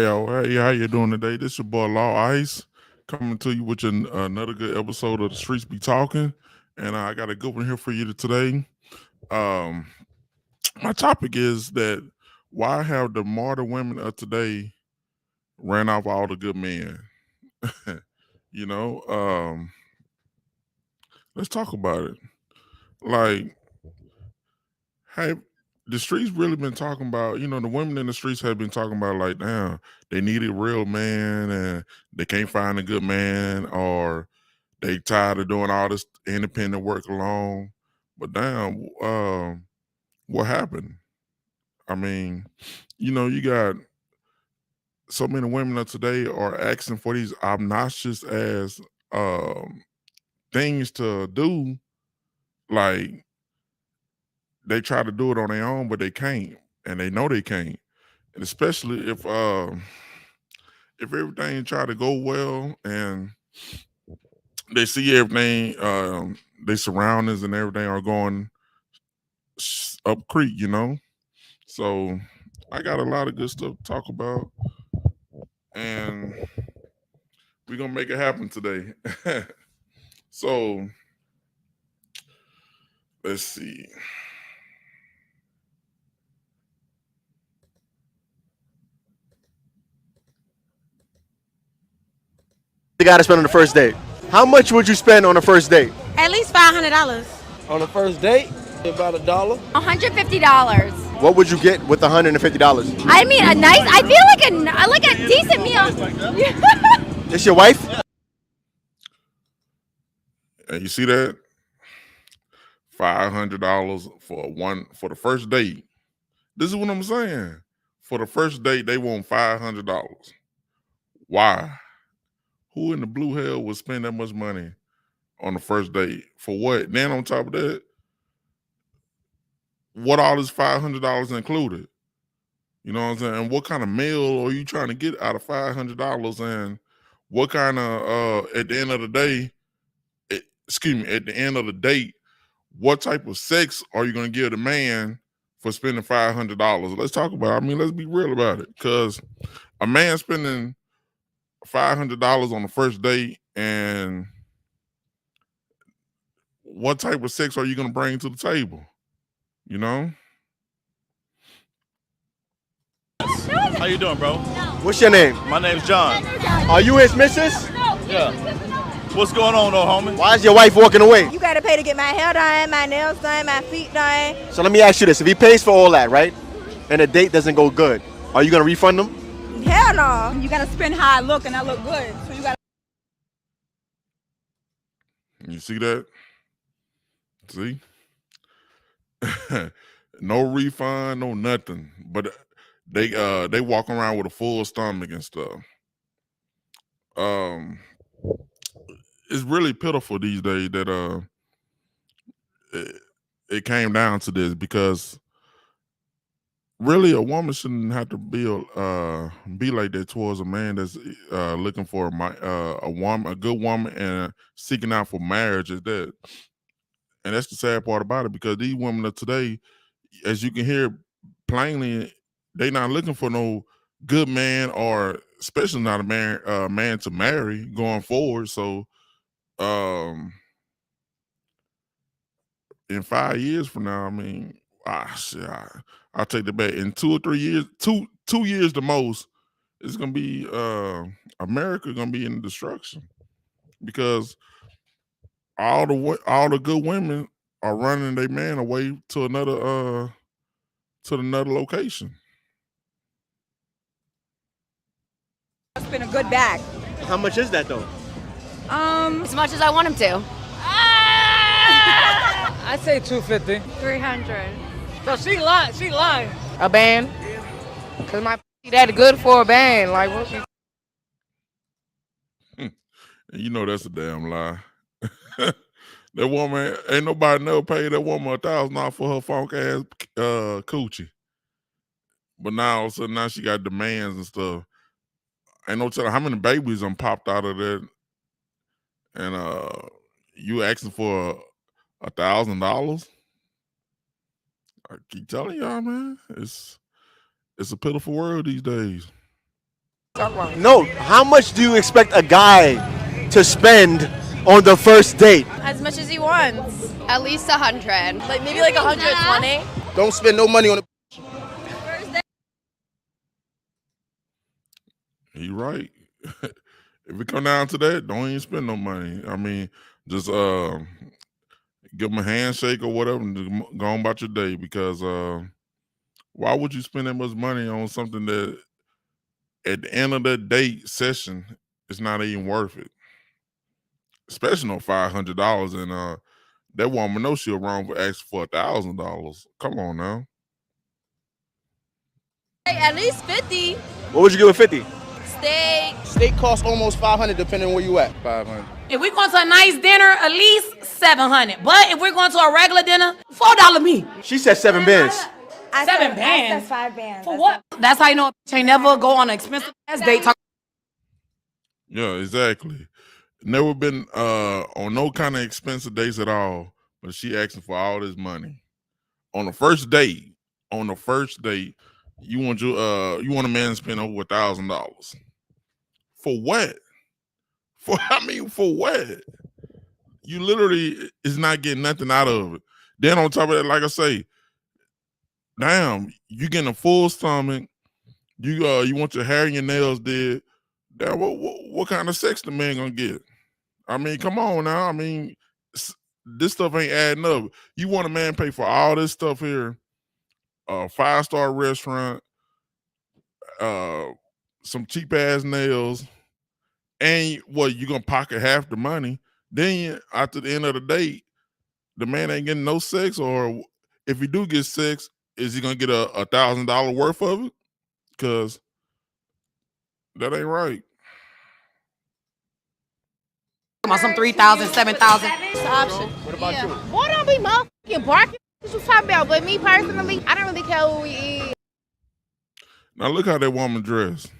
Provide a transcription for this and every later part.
How you doing today? This your boy Law Ice coming to you with another good episode of the Streets Be Talking, and I got a good one here for you today. Um, my topic is that why have the modern women of today ran off all the good men? you know, um, let's talk about it. Like, have the streets really been talking about? The women in the streets have been talking about like, damn, they need a real man and they can't find a good man, or they tired of doing all this independent work alone. But damn, what happened? I mean, you got so many women of today are asking for these obnoxious ass um, things to do. Like they try to do it on their own, but they can't, and they know they can't. And especially if everything try to go well and they see everything, their surroundings and everything are going up creek, So I got a lot of good stuff to talk about, and we're gonna make it happen today. So let's see. You got to spend on the first date. How much would you spend on the first date? At least $500. On the first date, about $1. $150. What would you get with $150? I mean, a nice. I feel like a decent meal. This your wife? And you see that $500 for the first date. This is what I'm saying. For the first date, they want $500. Why? Who in the blue hell would spend that much money on the first date? For what? Then on top of that, what all is $500 included? You know what I'm saying? And what kind of meal are you trying to get out of $500? And what kind of at the end of the day, at the end of the date, what type of sex are you going to give the man for spending $500? Let's talk about it. I mean, let's be real about it. Because a man spending $500 on the first date, and what type of sex are you going to bring to the table? How you doing, bro? What's your name? My name's John. Are you his missus? Yeah. What's going on, though, homie? Why is your wife walking away? You gotta pay to get my hair done, my nails done, my feet done. So let me ask you this. If he pays for all that, right, and the date doesn't go good, are you going to refund him? Hell no. You gotta spend how I look, and I look good. So you gotta. You see that? See? No refund, no nothing. But they walk around with a full stomach and stuff. It's really pitiful these days that it came down to this, because really a woman shouldn't have to be like that towards a man that's looking for a good woman and seeking out for marriage. Is that, and that's the sad part about it, because these women of today, as you can hear plainly, they not looking for no good man, or especially not a man to marry going forward. So in 5 years from now, I mean, I'll take that back. In 2 or 3 years, 2 years the most, it's gonna be America gonna be in destruction, because all the good women are running their man away to another location. Spend a good bag. How much is that, though? As much as I want him to. I say 250. 300. So she lying. A band? Cause my that good for a band. Like what? And that's a damn lie. That woman, ain't nobody never paid that woman $1,000 for her funk ass coochie. But now all of a sudden, now she got demands and stuff. Ain't no telling how many babies popped out of that. And you asking for $1,000? I keep telling y'all, man, it's a pitiful world these days. Talk about. No, how much do you expect a guy to spend on the first date? As much as he wants. At least 100. Like maybe like 120. Don't spend no money on the. He right. If it come down to that, don't even spend no money. I mean, just give him a handshake or whatever and just go on about your day, because why would you spend that much money on something that at the end of that date session it's not even worth it? Especially on $500, and that woman knows she'll wrong for asking for $1,000. Come on now. At least 50. What would you give with 50? Steak. Steak costs almost 500 depending on where you at. 500. If we're going to a nice dinner, at least 700. But if we're going to a regular dinner, $4 meat. She said 7 bands. I 7 said bands. 5 bands. For what? That's how you know a bitch ain't never go on an expensive ass date. Yeah, exactly. Never been on no kind of expensive dates at all, but she asking for all this money on the first date. On the first date, you want a man to spend over $1,000 for what? For what? You literally is not getting nothing out of it. Then on top of that, like I say, damn, you getting a full stomach. You want your hair and your nails did. Damn, what kind of sex the man gonna get? I mean, come on now. I mean, this stuff ain't adding up. You want a man pay for all this stuff here, a 5-star restaurant, some cheap ass nails, and what, you gonna pocket half the money? Then after the end of the date, the man ain't getting no sex, or if he do get sex, is he gonna get a $1,000 worth of it? Because that ain't right. About some 3,000, 7,000. Option. What about you? Boy, don't be motherfucking barking. What you talking about? But me personally, I don't really care who we eat. Now look how that woman dressed.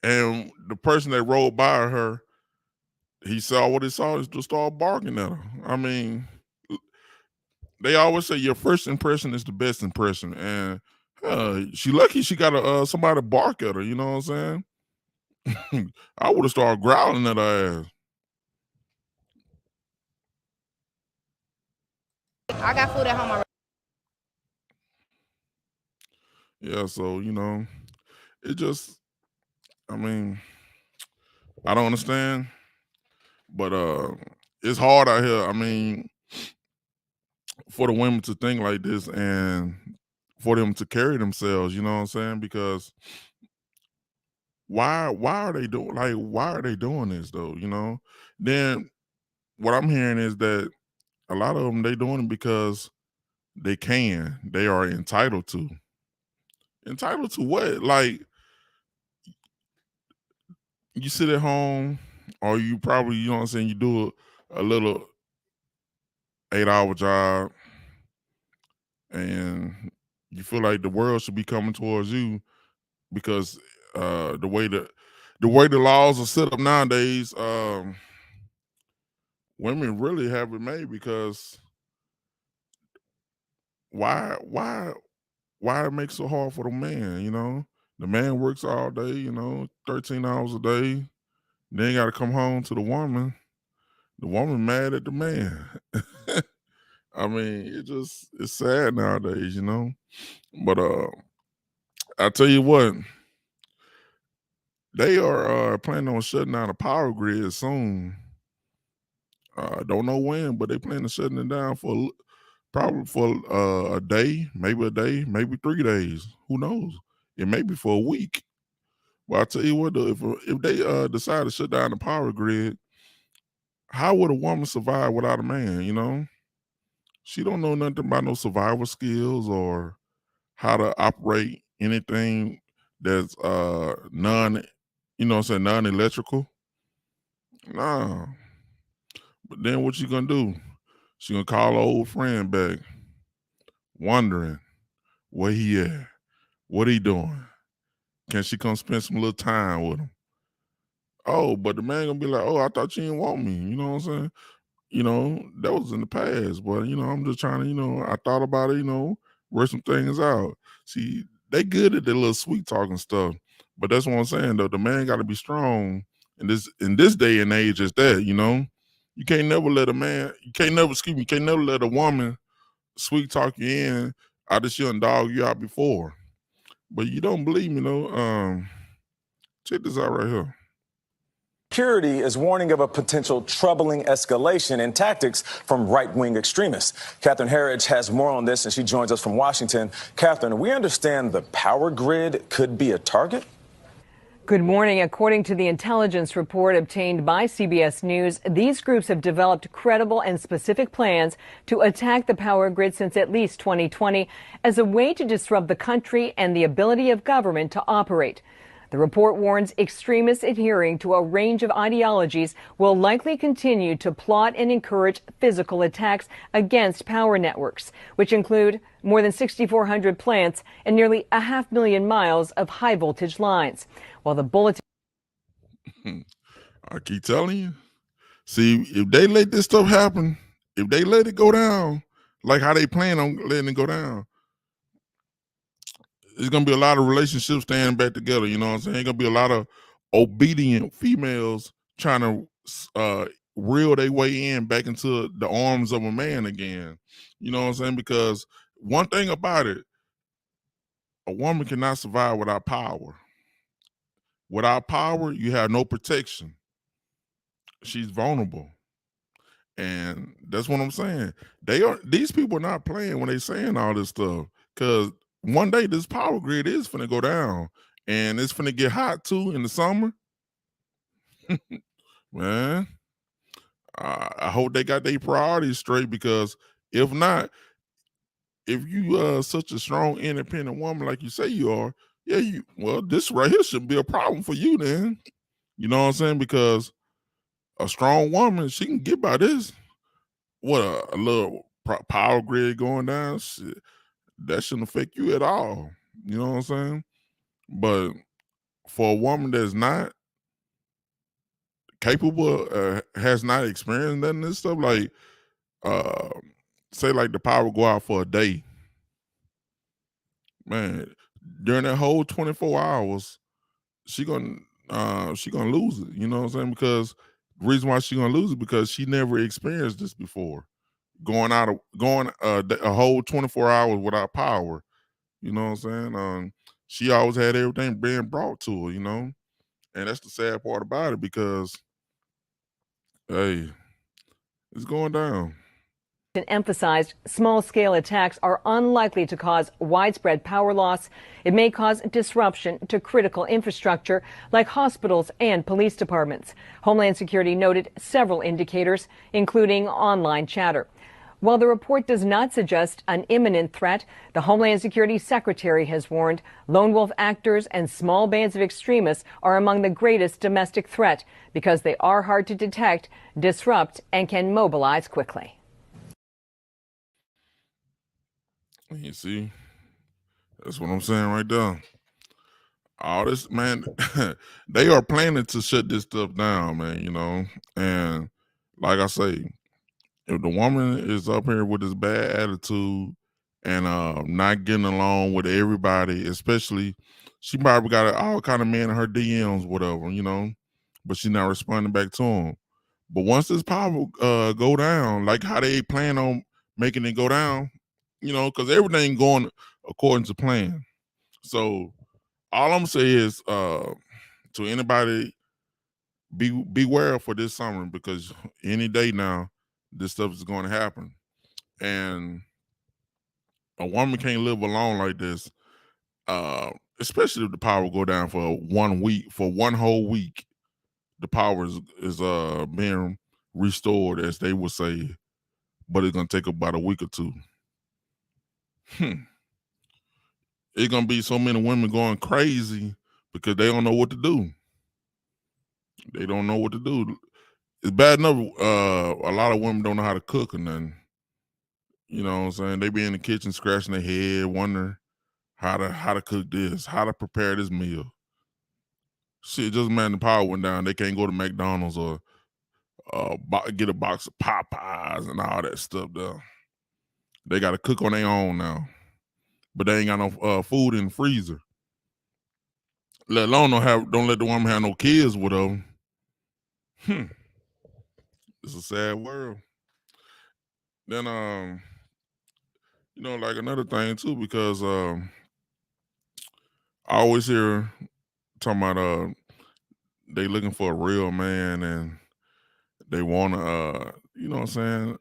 And the person that rode by her, he saw what he saw, and just started barking at her. I mean, they always say your first impression is the best impression, and she lucky she got somebody to bark at her. You know what I'm saying? I would have started growling at her ass. I got food at home already. Yeah, so it just, I mean, I don't understand, but it's hard out here. I mean, for the women to think like this and for them to carry themselves, you know what I'm saying? Because why are they doing this though? Then what I'm hearing is that a lot of them, they doing it because they are entitled to. Entitled to what? Like, you sit at home, or you probably, you know what I'm saying, you do a little 8-hour job, and you feel like the world should be coming towards you because the way the laws are set up nowadays, women really have it made. Because why it makes it so hard for the man? The man works all day, 13 hours a day. Then got to come home to the woman. The woman mad at the man. I mean, it's sad nowadays, But I tell you what, they are planning on shutting down the power grid soon. Don't know when, but they plan on shutting it down probably for a day, maybe 3 days. Who knows? It may be for a week. But I tell you what, though, if they decide to shut down the power grid, how would a woman survive without a man? She don't know nothing about no survival skills or how to operate anything that's non-electrical. Nah. But then what you gonna do? She gonna call her old friend back, wondering where he at, what he doing. Can she come spend some little time with him? Oh, but the man gonna be like, oh, I thought you didn't want me. You know what I'm saying? That was in the past, but I'm just trying to, I thought about it, work some things out. See, they good at their little sweet talking stuff. But that's what I'm saying though. The man got to be strong in this day and age. Is that you can't never let a man. You can't never you can't never let a woman sweet talk you in after she done dog you out before. But you don't believe me, check this out right here. Security is warning of a potential troubling escalation in tactics from right-wing extremists. Catherine Herridge has more on this, and she joins us from Washington. Catherine, we understand the power grid could be a target? Good morning. According to the intelligence report obtained by CBS News, these groups have developed credible and specific plans to attack the power grid since at least 2020 as a way to disrupt the country and the ability of government to operate. The report warns extremists adhering to a range of ideologies will likely continue to plot and encourage physical attacks against power networks, which include more than 6,400 plants and nearly 500,000 miles of high voltage lines. While the bulletin I keep telling you. See, if they let this stuff happen, if they let it go down, like how they plan on letting it go down, there's gonna be a lot of relationships standing back together. You know what I'm saying? There's gonna be a lot of obedient females trying to reel their way in back into the arms of a man again. You know what I'm saying? Because one thing about it, a woman cannot survive without power. Without power, you have no protection. She's vulnerable. And that's what I'm saying. These people are not playing when they saying all this stuff. Cause one day this power grid is finna go down and it's finna get hot too in the summer. Man, I hope they got their priorities straight, because if not, if you such a strong, independent woman like you say you are, this right here should be a problem for you then. You know what I'm saying? Because a strong woman, she can get by this. What a little power grid going down, shit, that shouldn't affect you at all. You know what I'm saying? But for a woman that's not capable, has not experienced none of this stuff, like say like the power go out for a day, man, during that whole 24 hours, she gonna lose it. You know what I'm saying? Because the reason why she gonna lose it, because she never experienced this before. Going a whole 24 hours without power. You know what I'm saying? She always had everything being brought to her, and that's the sad part about it, because hey, it's going down. emphasized small-scale attacks are unlikely to cause widespread power loss. It may cause disruption to critical infrastructure like hospitals and police departments. Homeland Security noted several indicators, including online chatter. While the report does not suggest an imminent threat, the Homeland Security Secretary has warned lone wolf actors and small bands of extremists are among the greatest domestic threat because they are hard to detect, disrupt, and can mobilize quickly. You see, that's what I'm saying right there. All this, man, they are planning to shut this stuff down, man, and like I say, if the woman is up here with this bad attitude and not getting along with everybody, especially, she probably got all kind of men in her DMs, whatever, but she's not responding back to them. But once this power go down, like how they plan on making it go down, because everything going according to plan. So all I'm saying is to anybody, beware for this summer, because any day now this stuff is going to happen, and a woman can't live alone like this, especially if the power go down for 1 week, for one whole week. The power is being restored, as they would say, but it's gonna take about a week or two. It's gonna be so many women going crazy because they don't know what to do. They don't know what to do. It's bad enough a lot of women don't know how to cook or nothing. You know what I'm saying? They be in the kitchen scratching their head, wondering how to cook this, how to prepare this meal. Shit, just man, the power went down. They can't go to McDonald's or get a box of Popeyes and all that stuff there. They got to cook on their own now. but they ain't got no food in the freezer. Let alone don't let the woman have no kids with them. It's a sad world. Then like another thing too, because I always hear talking about they looking for a real man, and they want to you know what I'm saying,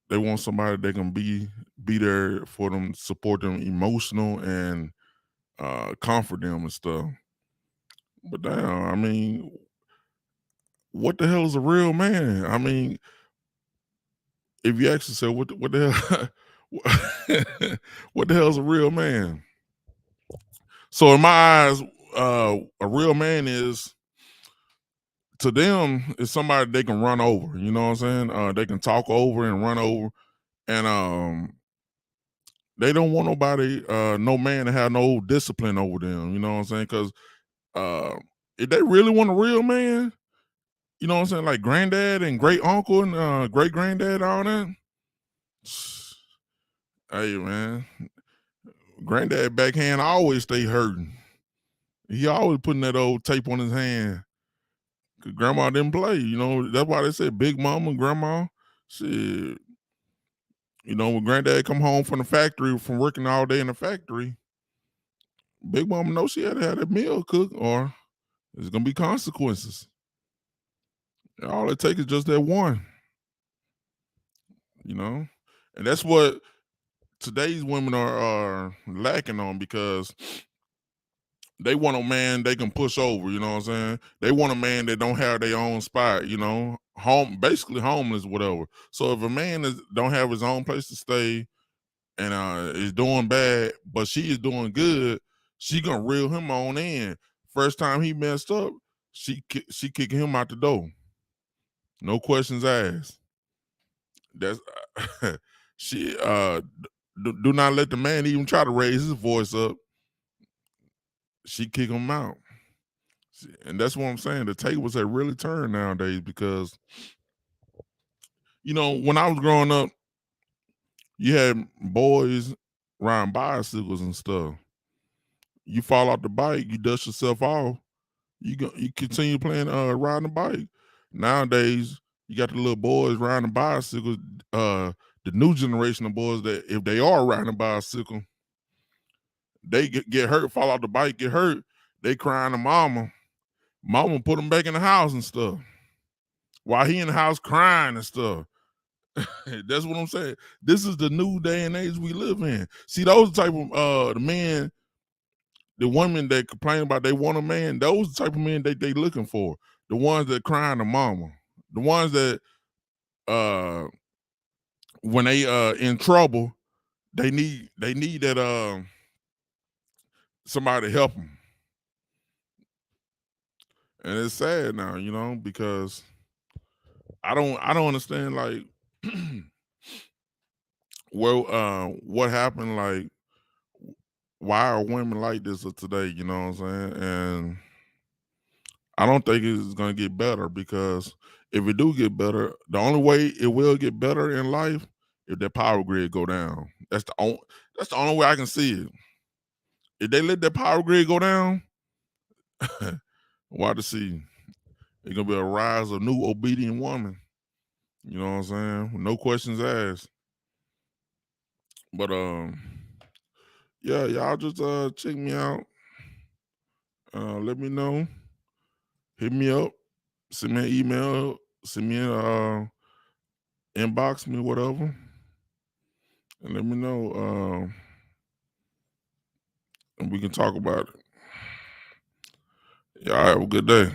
they want somebody that can be there for them, support them emotional, and comfort them and stuff. But damn, I mean, what the hell is a real man? I mean, if you actually say what the hell what the hell is a real man? So in my eyes, a real man is, to them, is somebody they can run over. You know what I'm saying? They can talk over and run over, and they don't want nobody, no man to have no discipline over them. You know what I'm saying? Because if they really want a real man, you know what I'm saying, like granddad and great uncle and great granddad, all that. Hey man, granddad backhand always stay hurting. He always putting that old tape on his hand. Cause grandma didn't play, you know. That's why they said big mama, grandma. Shit. You know, when granddad come home from the factory, from working all day in the factory, big mama knows she had to have that meal cooked, or there's gonna be consequences. And all it takes is just that one. You know? And that's what today's women are lacking on, because they want a man they can push over, you know what I'm saying? They want a man that don't have their own spot, you know, basically homeless, whatever. So if a man don't have his own place to stay and is doing bad, but she is doing good, she gonna reel him on in. First time he messed up, she kicking him out the door. No questions asked. That's she do not let the man even try to raise his voice up. She kick him out. And that's what I'm saying. The tables have really turned nowadays, because, you know, when I was growing up, you had boys riding bicycles and stuff. You fall off the bike, you dust yourself off, you continue playing riding the bike. Nowadays, you got the little boys riding bicycles, the new generation of boys that if they are riding a bicycle, they get hurt, fall off the bike, get hurt, they crying to mama. Mama put them back in the house and stuff, while he in the house crying and stuff. That's what I'm saying. This is the new day and age we live in. See, those type of the men, the women that complain about they want a man, those type of men they looking for. The ones that crying to mama. The ones that when they in trouble, they need that somebody to help them. And it's sad now, you know, because I don't understand, like, well, what happened, like, why are women like this today, you know what I'm saying? And I don't think it's gonna get better, because if it do get better, the only way it will get better in life if that power grid go down. That's the only way I can see it. If they let that power grid go down, why to see? It's gonna be a rise of new obedient woman. You know what I'm saying? No questions asked. But yeah, y'all just check me out. Let me know. Hit me up. Send me an email. Send me inbox me, whatever. And let me know. And we can talk about it. Y'all have a good day.